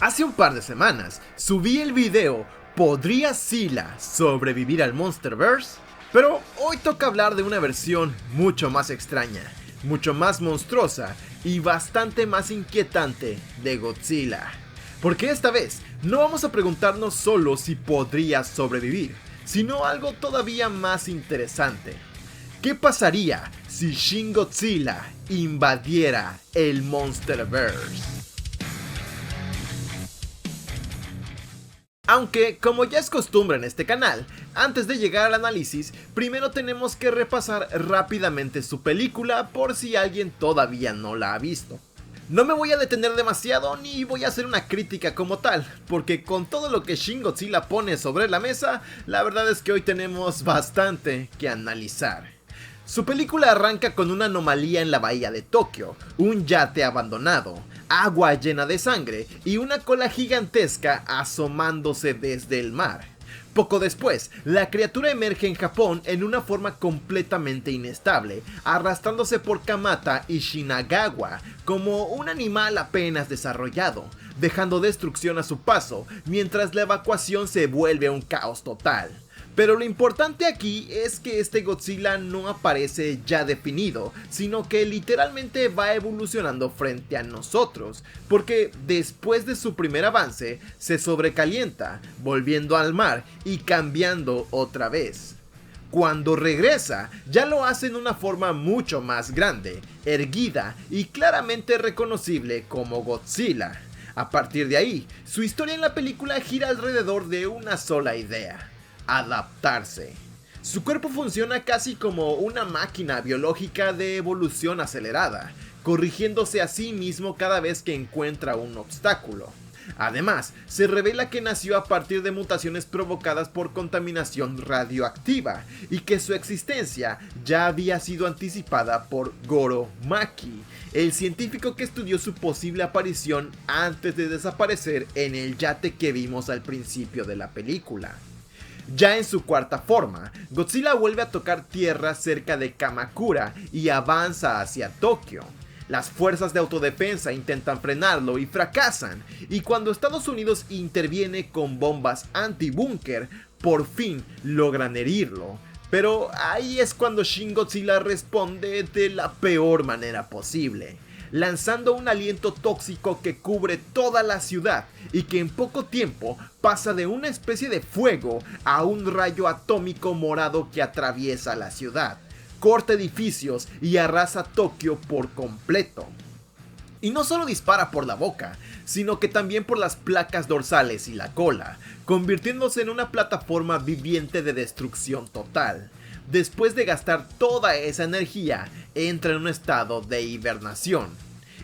Hace un par de semanas subí el video ¿Podría Scylla sobrevivir al Monsterverse? Pero hoy toca hablar de una versión mucho más extraña, mucho más monstruosa y bastante más inquietante de Godzilla. Porque esta vez no vamos a preguntarnos solo si podría sobrevivir, sino algo todavía más interesante. ¿Qué pasaría si Shin Godzilla invadiera el Monsterverse? Aunque, como ya es costumbre en este canal, antes de llegar al análisis, primero tenemos que repasar rápidamente su película por si alguien todavía no la ha visto. No me voy a detener demasiado ni voy a hacer una crítica como tal, porque con todo lo que Shin Godzilla pone sobre la mesa, la verdad es que hoy tenemos bastante que analizar. Su película arranca con una anomalía en la bahía de Tokio, un yate abandonado, agua llena de sangre y una cola gigantesca asomándose desde el mar. Poco después, la criatura emerge en Japón en una forma completamente inestable, arrastrándose por Kamata y Shinagawa como un animal apenas desarrollado, dejando destrucción a su paso, mientras la evacuación se vuelve un caos total. Pero lo importante aquí es que este Godzilla no aparece ya definido, sino que literalmente va evolucionando frente a nosotros, porque después de su primer avance se sobrecalienta, volviendo al mar y cambiando otra vez. Cuando regresa, ya lo hace en una forma mucho más grande, erguida y claramente reconocible como Godzilla. A partir de ahí, su historia en la película gira alrededor de una sola idea: adaptarse. Su cuerpo funciona casi como una máquina biológica de evolución acelerada, corrigiéndose a sí mismo cada vez que encuentra un obstáculo. Además, se revela que nació a partir de mutaciones provocadas por contaminación radioactiva y que su existencia ya había sido anticipada por Goro Maki, el científico que estudió su posible aparición antes de desaparecer en el yate que vimos al principio de la película. Ya en su cuarta forma, Godzilla vuelve a tocar tierra cerca de Kamakura y avanza hacia Tokio. Las fuerzas de autodefensa intentan frenarlo y fracasan, y cuando Estados Unidos interviene con bombas anti-búnker, por fin logran herirlo. Pero ahí es cuando Shin Godzilla responde de la peor manera posible, lanzando un aliento tóxico que cubre toda la ciudad y que en poco tiempo pasa de una especie de fuego a un rayo atómico morado que atraviesa la ciudad, corta edificios y arrasa Tokio por completo. Y no solo dispara por la boca, sino que también por las placas dorsales y la cola, convirtiéndose en una plataforma viviente de destrucción total. Después de gastar toda esa energía, entra en un estado de hibernación.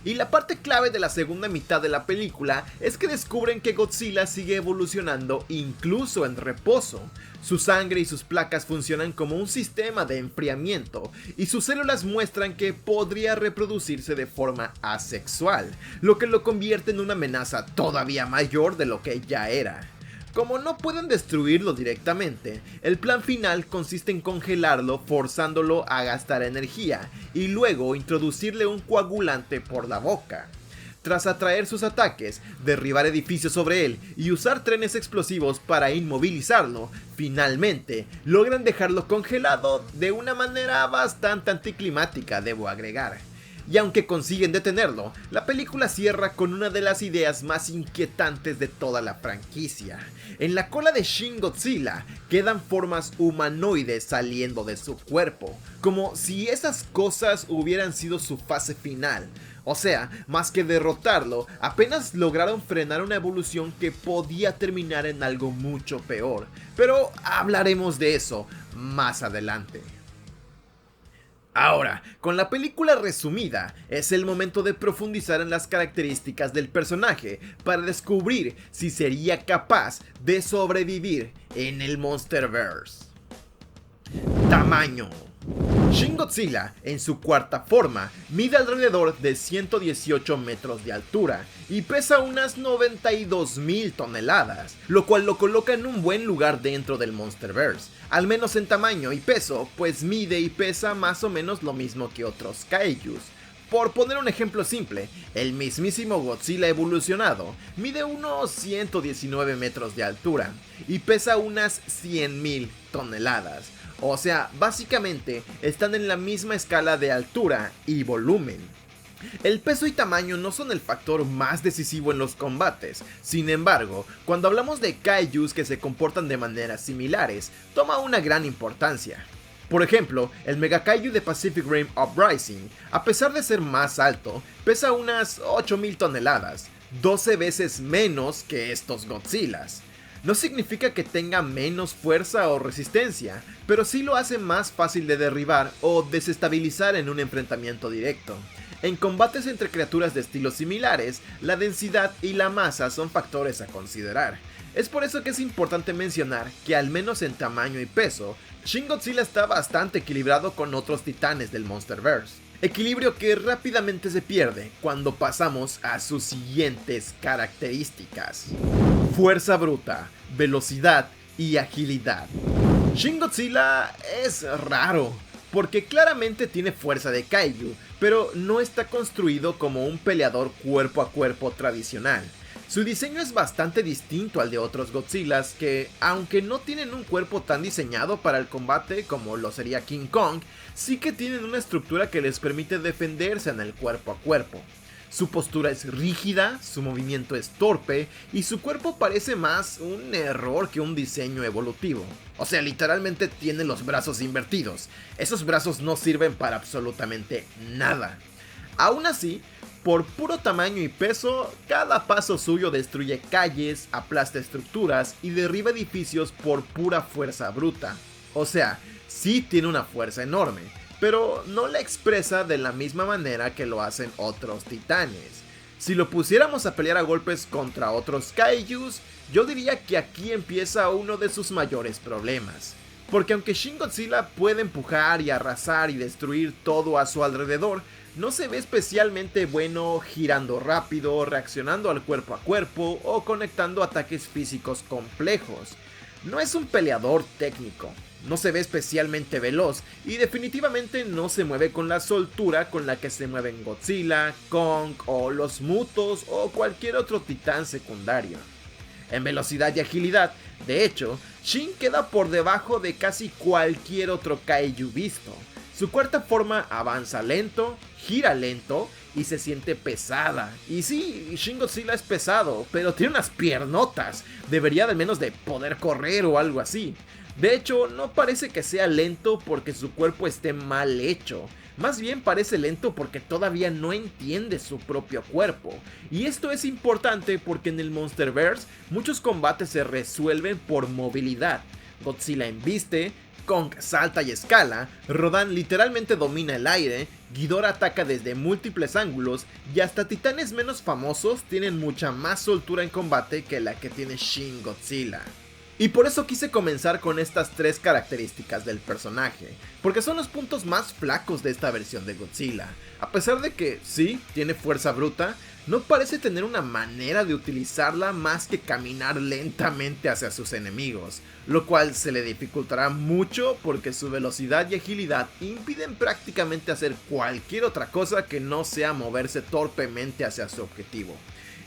Y la parte clave de la segunda mitad de la película es que descubren que Godzilla sigue evolucionando incluso en reposo. Su sangre y sus placas funcionan como un sistema de enfriamiento, y sus células muestran que podría reproducirse de forma asexual, lo que lo convierte en una amenaza todavía mayor de lo que ya era. Como no pueden destruirlo directamente, el plan final consiste en congelarlo forzándolo a gastar energía y luego introducirle un coagulante por la boca. Tras atraer sus ataques, derribar edificios sobre él y usar trenes explosivos para inmovilizarlo, finalmente logran dejarlo congelado de una manera bastante anticlimática, debo agregar. Y aunque consiguen detenerlo, la película cierra con una de las ideas más inquietantes de toda la franquicia. En la cola de Shin Godzilla quedan formas humanoides saliendo de su cuerpo, como si esas cosas hubieran sido su fase final. O sea, más que derrotarlo, apenas lograron frenar una evolución que podía terminar en algo mucho peor. Pero hablaremos de eso más adelante. Ahora, con la película resumida, es el momento de profundizar en las características del personaje para descubrir si sería capaz de sobrevivir en el Monsterverse. Tamaño. Shin Godzilla, en su cuarta forma, mide alrededor de 118 metros de altura y pesa unas 92.000 toneladas, lo cual lo coloca en un buen lugar dentro del Monsterverse, al menos en tamaño y peso, pues mide y pesa más o menos lo mismo que otros kaijus. Por poner un ejemplo simple, el mismísimo Godzilla evolucionado mide unos 119 metros de altura y pesa unas 100.000 toneladas. O sea, básicamente están en la misma escala de altura y volumen. El peso y tamaño no son el factor más decisivo en los combates, sin embargo, cuando hablamos de kaijus que se comportan de maneras similares, toma una gran importancia. Por ejemplo, el Mega Kaiju de Pacific Rim Uprising, a pesar de ser más alto, pesa unas 8.000 toneladas, 12 veces menos que estos Godzillas. No significa que tenga menos fuerza o resistencia, pero sí lo hace más fácil de derribar o desestabilizar en un enfrentamiento directo. En combates entre criaturas de estilos similares, la densidad y la masa son factores a considerar. Es por eso que es importante mencionar que al menos en tamaño y peso, Shin Godzilla está bastante equilibrado con otros titanes del Monsterverse. Equilibrio que rápidamente se pierde cuando pasamos a sus siguientes características: fuerza bruta, velocidad y agilidad. Shin Godzilla es raro, porque claramente tiene fuerza de kaiju, pero no está construido como un peleador cuerpo a cuerpo tradicional. Su diseño es bastante distinto al de otros Godzillas que, aunque no tienen un cuerpo tan diseñado para el combate como lo sería King Kong, sí que tienen una estructura que les permite defenderse en el cuerpo a cuerpo. Su postura es rígida, su movimiento es torpe y su cuerpo parece más un error que un diseño evolutivo. O sea, literalmente tiene los brazos invertidos. Esos brazos no sirven para absolutamente nada. Aún así, por puro tamaño y peso, cada paso suyo destruye calles, aplasta estructuras y derriba edificios por pura fuerza bruta. O sea, sí tiene una fuerza enorme, pero no la expresa de la misma manera que lo hacen otros titanes. Si lo pusiéramos a pelear a golpes contra otros kaijus, yo diría que aquí empieza uno de sus mayores problemas. Porque aunque Shin Godzilla puede empujar y arrasar y destruir todo a su alrededor, no se ve especialmente bueno girando rápido, reaccionando al cuerpo a cuerpo o conectando ataques físicos complejos. No es un peleador técnico, no se ve especialmente veloz y definitivamente no se mueve con la soltura con la que se mueven Godzilla, Kong o los Mutos o cualquier otro titán secundario. En velocidad y agilidad, de hecho, Shin queda por debajo de casi cualquier otro kaiju visto. Su cuarta forma avanza lento, gira lento y se siente pesada. Y sí, Shin Godzilla es pesado, pero tiene unas piernotas. Debería al menos de poder correr o algo así. De hecho, no parece que sea lento porque su cuerpo esté mal hecho. Más bien parece lento porque todavía no entiende su propio cuerpo. Y esto es importante porque en el Monsterverse muchos combates se resuelven por movilidad. Godzilla embiste, Kong salta y escala, Rodan literalmente domina el aire, Ghidorah ataca desde múltiples ángulos y hasta titanes menos famosos tienen mucha más soltura en combate que la que tiene Shin Godzilla. Y por eso quise comenzar con estas tres características del personaje, porque son los puntos más flacos de esta versión de Godzilla. A pesar de que, sí, tiene fuerza bruta, no parece tener una manera de utilizarla más que caminar lentamente hacia sus enemigos, lo cual se le dificultará mucho porque su velocidad y agilidad impiden prácticamente hacer cualquier otra cosa que no sea moverse torpemente hacia su objetivo.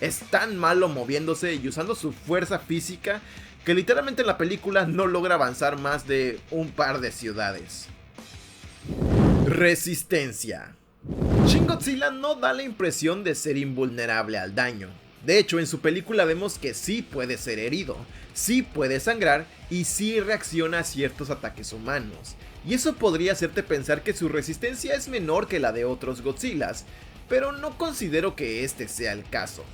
Es tan malo moviéndose y usando su fuerza física que literalmente en la película no logra avanzar más de un par de ciudades. Resistencia. Shin Godzilla no da la impresión de ser invulnerable al daño. De hecho, en su película vemos que sí puede ser herido, sí puede sangrar y sí reacciona a ciertos ataques humanos. Y eso podría hacerte pensar que su resistencia es menor que la de otros Godzillas, pero no considero que este sea el caso.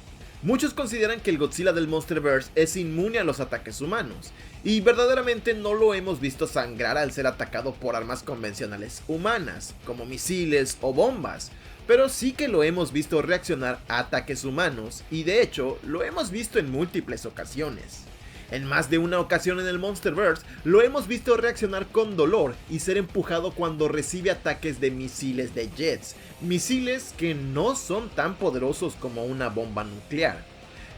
Muchos consideran que el Godzilla del Monsterverse es inmune a los ataques humanos, y verdaderamente no lo hemos visto sangrar al ser atacado por armas convencionales humanas, como misiles o bombas, pero sí que lo hemos visto reaccionar a ataques humanos, y de hecho lo hemos visto en múltiples ocasiones. En más de una ocasión en el Monsterverse lo hemos visto reaccionar con dolor y ser empujado cuando recibe ataques de misiles de jets, misiles que no son tan poderosos como una bomba nuclear.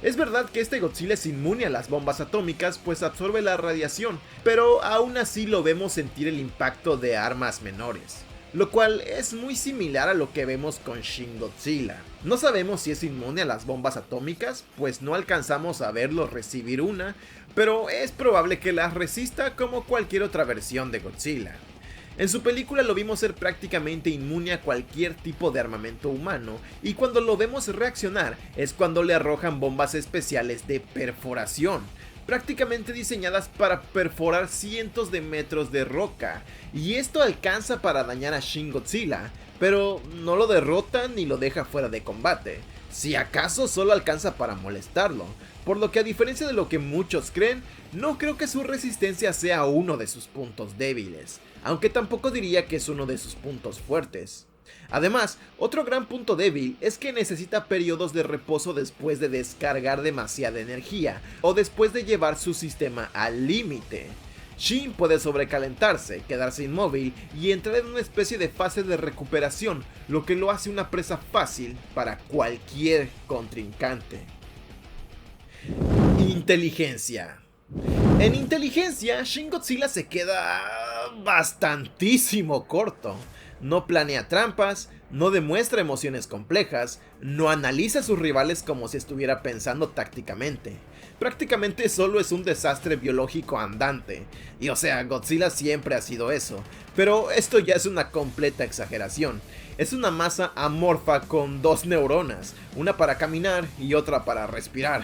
Es verdad que este Godzilla es inmune a las bombas atómicas pues absorbe la radiación, pero aún así lo vemos sentir el impacto de armas menores. lo cual es muy similar a lo que vemos con Shin Godzilla. No sabemos si es inmune a las bombas atómicas, pues no alcanzamos a verlo recibir una, pero es probable que las resista como cualquier otra versión de Godzilla. En su película lo vimos ser prácticamente inmune a cualquier tipo de armamento humano, y cuando lo vemos reaccionar es cuando le arrojan bombas especiales de perforación, prácticamente diseñadas para perforar cientos de metros de roca, y esto alcanza para dañar a Shin Godzilla, pero no lo derrota ni lo deja fuera de combate, si acaso solo alcanza para molestarlo, por lo que a diferencia de lo que muchos creen, no creo que su resistencia sea uno de sus puntos débiles, aunque tampoco diría que es uno de sus puntos fuertes. Además, otro gran punto débil es que necesita periodos de reposo después de descargar demasiada energía o después de llevar su sistema al límite. Shin puede sobrecalentarse, quedarse inmóvil y entrar en una especie de fase de recuperación, lo que lo hace una presa fácil para cualquier contrincante. Inteligencia. En inteligencia, Shin Godzilla se queda bastantísimo corto. No planea trampas, no demuestra emociones complejas, no analiza a sus rivales como si estuviera pensando tácticamente. Prácticamente solo es un desastre biológico andante. Y o sea, Godzilla siempre ha sido eso. Pero esto ya es una completa exageración. Es una masa amorfa con dos neuronas, una para caminar y otra para respirar.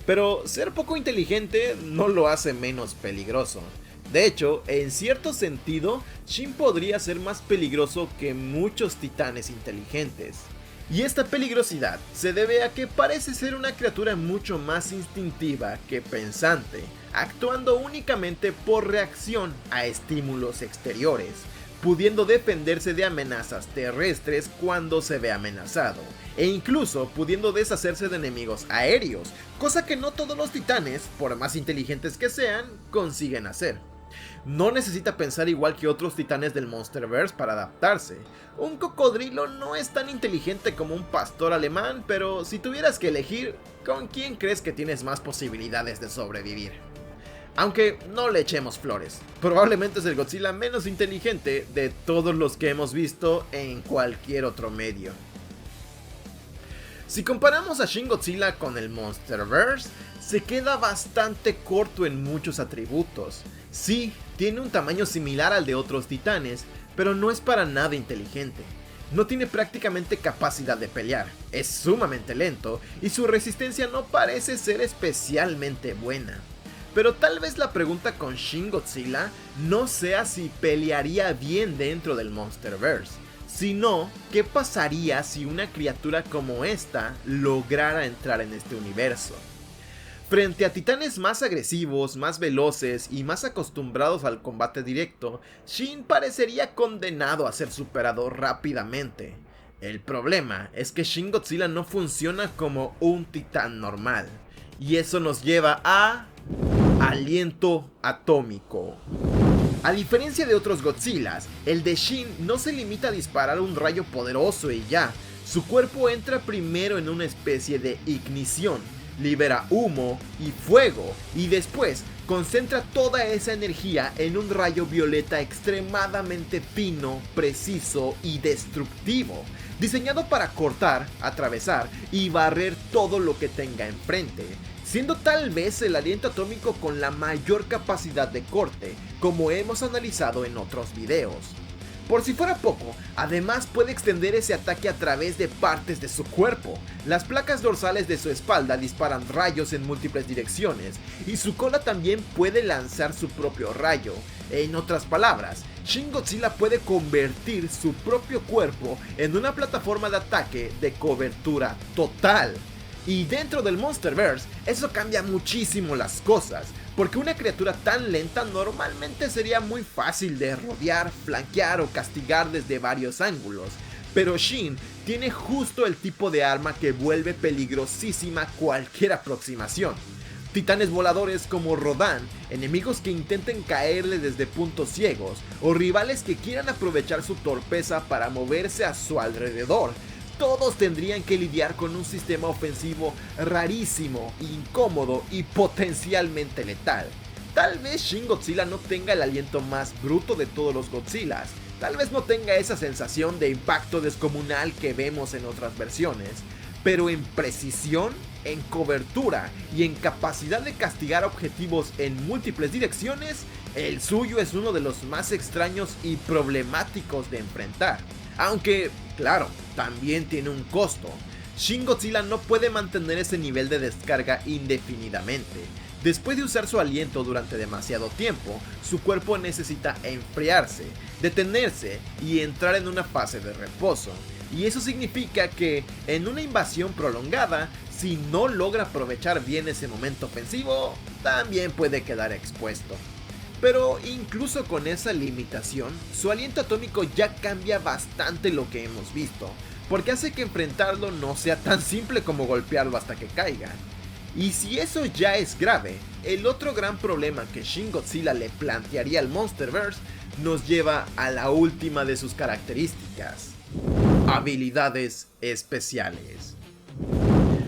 Pero ser poco inteligente no lo hace menos peligroso. De hecho, en cierto sentido, Shin podría ser más peligroso que muchos titanes inteligentes. Y esta peligrosidad se debe a que parece ser una criatura mucho más instintiva que pensante, actuando únicamente por reacción a estímulos exteriores, pudiendo defenderse de amenazas terrestres cuando se ve amenazado, e incluso pudiendo deshacerse de enemigos aéreos, cosa que no todos los titanes, por más inteligentes que sean, consiguen hacer. No necesita pensar igual que otros titanes del Monsterverse para adaptarse. Un cocodrilo no es tan inteligente como un pastor alemán, pero si tuvieras que elegir, ¿con quién crees que tienes más posibilidades de sobrevivir? Aunque no le echemos flores, probablemente es el Godzilla menos inteligente de todos los que hemos visto en cualquier otro medio. Si comparamos a Shin Godzilla con el Monsterverse, se queda bastante corto en muchos atributos. Sí, tiene un tamaño similar al de otros titanes, pero no es para nada inteligente. No tiene prácticamente capacidad de pelear, es sumamente lento y su resistencia no parece ser especialmente buena. Pero tal vez la pregunta con Shin Godzilla no sea si pelearía bien dentro del Monsterverse, sino qué pasaría si una criatura como esta lograra entrar en este universo. Frente a titanes más agresivos, más veloces y más acostumbrados al combate directo, Shin parecería condenado a ser superado rápidamente. El problema es que Shin Godzilla no funciona como un titán normal, y eso nos lleva a aliento atómico. A diferencia de otros Godzillas, el de Shin no se limita a disparar un rayo poderoso y ya. Su cuerpo entra primero en una especie de ignición, libera humo y fuego, y después concentra toda esa energía en un rayo violeta extremadamente fino, preciso y destructivo, diseñado para cortar, atravesar y barrer todo lo que tenga enfrente, siendo tal vez el aliento atómico con la mayor capacidad de corte, como hemos analizado en otros videos. Por si fuera poco, además puede extender ese ataque a través de partes de su cuerpo. Las placas dorsales de su espalda disparan rayos en múltiples direcciones, y su cola también puede lanzar su propio rayo. En otras palabras, Shin Godzilla puede convertir su propio cuerpo en una plataforma de ataque de cobertura total. Y dentro del Monsterverse, eso cambia muchísimo las cosas, porque una criatura tan lenta normalmente sería muy fácil de rodear, flanquear o castigar desde varios ángulos, pero Shin tiene justo el tipo de arma que vuelve peligrosísima cualquier aproximación. Titanes voladores como Rodan, enemigos que intenten caerle desde puntos ciegos, o rivales que quieran aprovechar su torpeza para moverse a su alrededor. Todos tendrían que lidiar con un sistema ofensivo rarísimo, incómodo y potencialmente letal. Tal vez Shin Godzilla no tenga el aliento más bruto de todos los Godzillas, Tal vez no tenga esa sensación de impacto descomunal que vemos en otras versiones, pero en precisión, en cobertura y en capacidad de castigar objetivos en múltiples direcciones, el suyo es uno de los más extraños y problemáticos de enfrentar. Aunque, claro, también tiene un costo. Shin Godzilla no puede mantener ese nivel de descarga indefinidamente. Después de usar su aliento durante demasiado tiempo, su cuerpo necesita enfriarse, detenerse y entrar en una fase de reposo. Y eso significa que, en una invasión prolongada, si no logra aprovechar bien ese momento ofensivo, también puede quedar expuesto. Pero incluso con esa limitación, su aliento atómico ya cambia bastante lo que hemos visto, porque hace que enfrentarlo no sea tan simple como golpearlo hasta que caiga. Y si eso ya es grave, el otro gran problema que Shin Godzilla le plantearía al Monsterverse nos lleva a la última de sus características: habilidades especiales.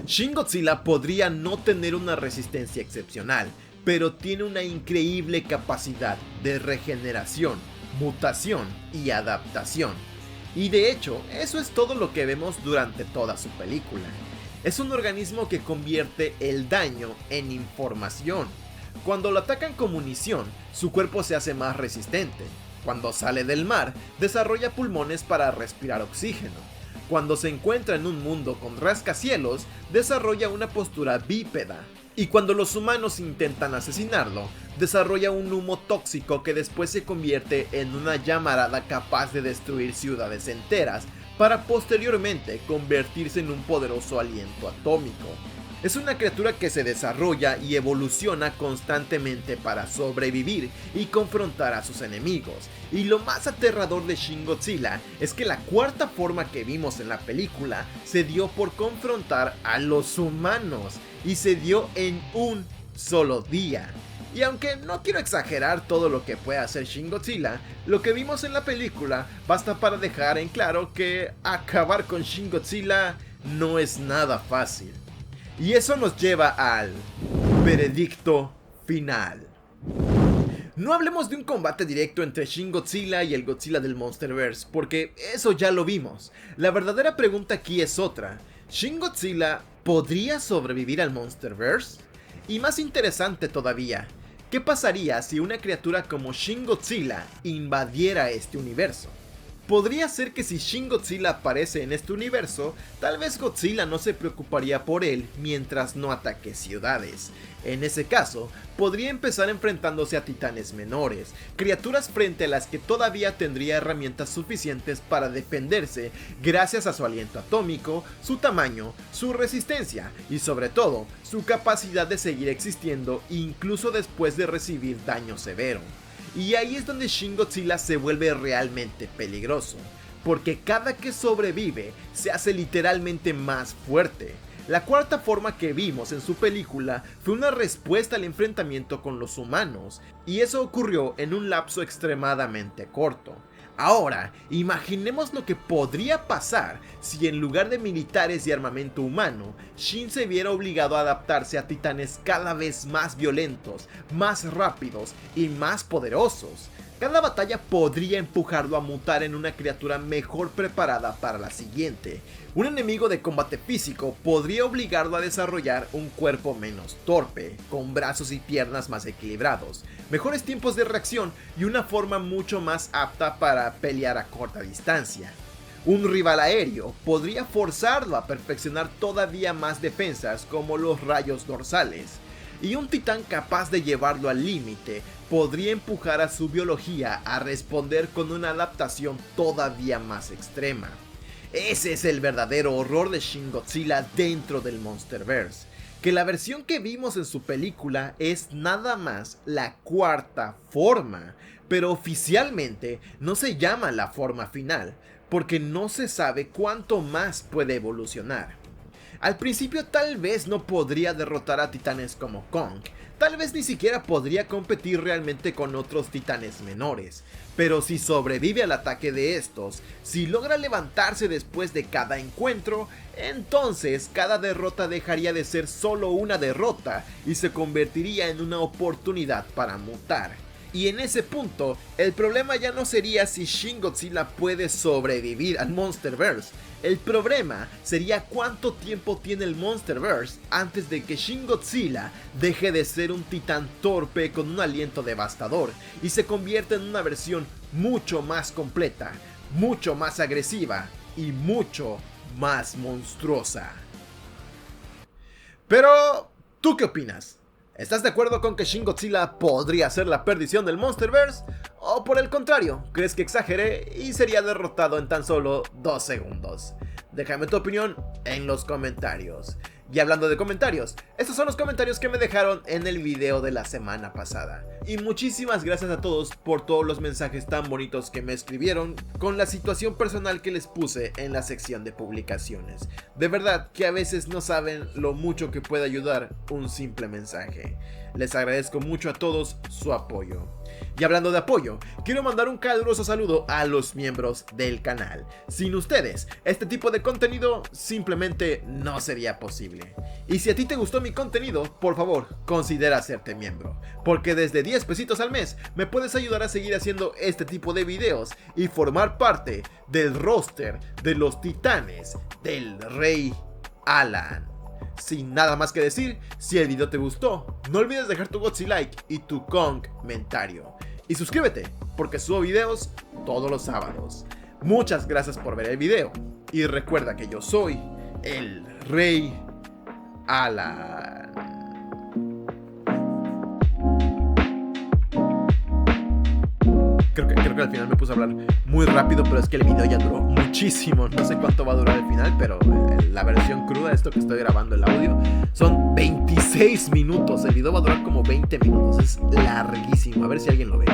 Shin Godzilla podría no tener una resistencia excepcional, pero tiene una increíble capacidad de regeneración, mutación y adaptación. Y de hecho, eso es todo lo que vemos durante toda su película. Es un organismo que convierte el daño en información. Cuando lo atacan con munición, su cuerpo se hace más resistente. Cuando sale del mar, desarrolla pulmones para respirar oxígeno. Cuando se encuentra en un mundo con rascacielos, desarrolla una postura bípeda. Y cuando los humanos intentan asesinarlo, desarrolla un humo tóxico que después se convierte en una llamarada capaz de destruir ciudades enteras, para posteriormente convertirse en un poderoso aliento atómico. Es una criatura que se desarrolla y evoluciona constantemente para sobrevivir y confrontar a sus enemigos. Y lo más aterrador de Shin Godzilla es que la cuarta forma que vimos en la película se dio por confrontar a los humanos, y se dio en un solo día. Y aunque no quiero exagerar todo lo que puede hacer Shin Godzilla, lo que vimos en la película basta para dejar en claro que acabar con Shin Godzilla no es nada fácil. Y eso nos lleva al veredicto final. No hablemos de un combate directo entre Shin Godzilla y el Godzilla del Monsterverse, porque eso ya lo vimos. La verdadera pregunta aquí es otra: ¿Shin Godzilla podría sobrevivir al Monsterverse? Y más interesante todavía, ¿qué pasaría si una criatura como Shin Godzilla invadiera este universo? Podría ser que si Shin Godzilla aparece en este universo, tal vez Godzilla no se preocuparía por él mientras no ataque ciudades. En ese caso, podría empezar enfrentándose a titanes menores, criaturas frente a las que todavía tendría herramientas suficientes para defenderse gracias a su aliento atómico, su tamaño, su resistencia y sobre todo, su capacidad de seguir existiendo incluso después de recibir daño severo. Y ahí es donde Shin Godzilla se vuelve realmente peligroso, porque cada que sobrevive se hace literalmente más fuerte. La cuarta forma que vimos en su película fue una respuesta al enfrentamiento con los humanos, y eso ocurrió en un lapso extremadamente corto. Ahora, imaginemos lo que podría pasar si en lugar de militares y armamento humano, Shin se viera obligado a adaptarse a titanes cada vez más violentos, más rápidos y más poderosos. Cada batalla podría empujarlo a mutar en una criatura mejor preparada para la siguiente. Un enemigo de combate físico podría obligarlo a desarrollar un cuerpo menos torpe, con brazos y piernas más equilibrados, mejores tiempos de reacción y una forma mucho más apta para pelear a corta distancia. Un rival aéreo podría forzarlo a perfeccionar todavía más defensas como los rayos dorsales. Y un titán capaz de llevarlo al límite podría empujar a su biología a responder con una adaptación todavía más extrema. Ese es el verdadero horror de Shin Godzilla dentro del Monsterverse, que la versión que vimos en su película es nada más la cuarta forma, pero oficialmente no se llama la forma final, porque no se sabe cuánto más puede evolucionar. Al principio tal vez no podría derrotar a titanes como Kong, tal vez ni siquiera podría competir realmente con otros titanes menores, pero si sobrevive al ataque de estos, si logra levantarse después de cada encuentro, entonces cada derrota dejaría de ser solo una derrota y se convertiría en una oportunidad para mutar. Y en ese punto, el problema ya no sería si Shin Godzilla puede sobrevivir al Monsterverse. El problema sería cuánto tiempo tiene el Monsterverse antes de que Shin Godzilla deje de ser un titán torpe con un aliento devastador y se convierta en una versión mucho más completa, mucho más agresiva y mucho más monstruosa. Pero, ¿tú qué opinas? ¿Estás de acuerdo con que Shin Godzilla podría ser la perdición del Monsterverse? ¿O por el contrario, crees que exageré y sería derrotado en tan solo 2 segundos? Déjame tu opinión en los comentarios. Y hablando de comentarios, estos son los comentarios que me dejaron en el video de la semana pasada. Y muchísimas gracias a todos por todos los mensajes tan bonitos que me escribieron con la situación personal que les puse en la sección de publicaciones. De verdad que a veces no saben lo mucho que puede ayudar un simple mensaje. Les agradezco mucho a todos su apoyo. Y hablando de apoyo, quiero mandar un caluroso saludo a los miembros del canal. Sin ustedes, este tipo de contenido simplemente no sería posible. Y si a ti te gustó mi contenido, por favor, considera hacerte miembro. Porque desde 10 pesitos al mes me puedes ayudar a seguir haciendo este tipo de videos y formar parte del roster de los titanes del Rey Alan. Sin nada más que decir, si el video te gustó, no olvides dejar tu Godzilike y tu comentario. Y suscríbete, porque subo videos todos los sábados. Muchas gracias por ver el video. Y recuerda que yo soy el Rey Alan. Creo que al final me puse a hablar muy rápido, pero es que el video ya duró muchísimo. No sé cuánto va a durar el final, pero la versión cruda de esto que estoy grabando, el audio, son 26 minutos. El video va a durar como 20 minutos. Es larguísimo. A ver si alguien lo ve.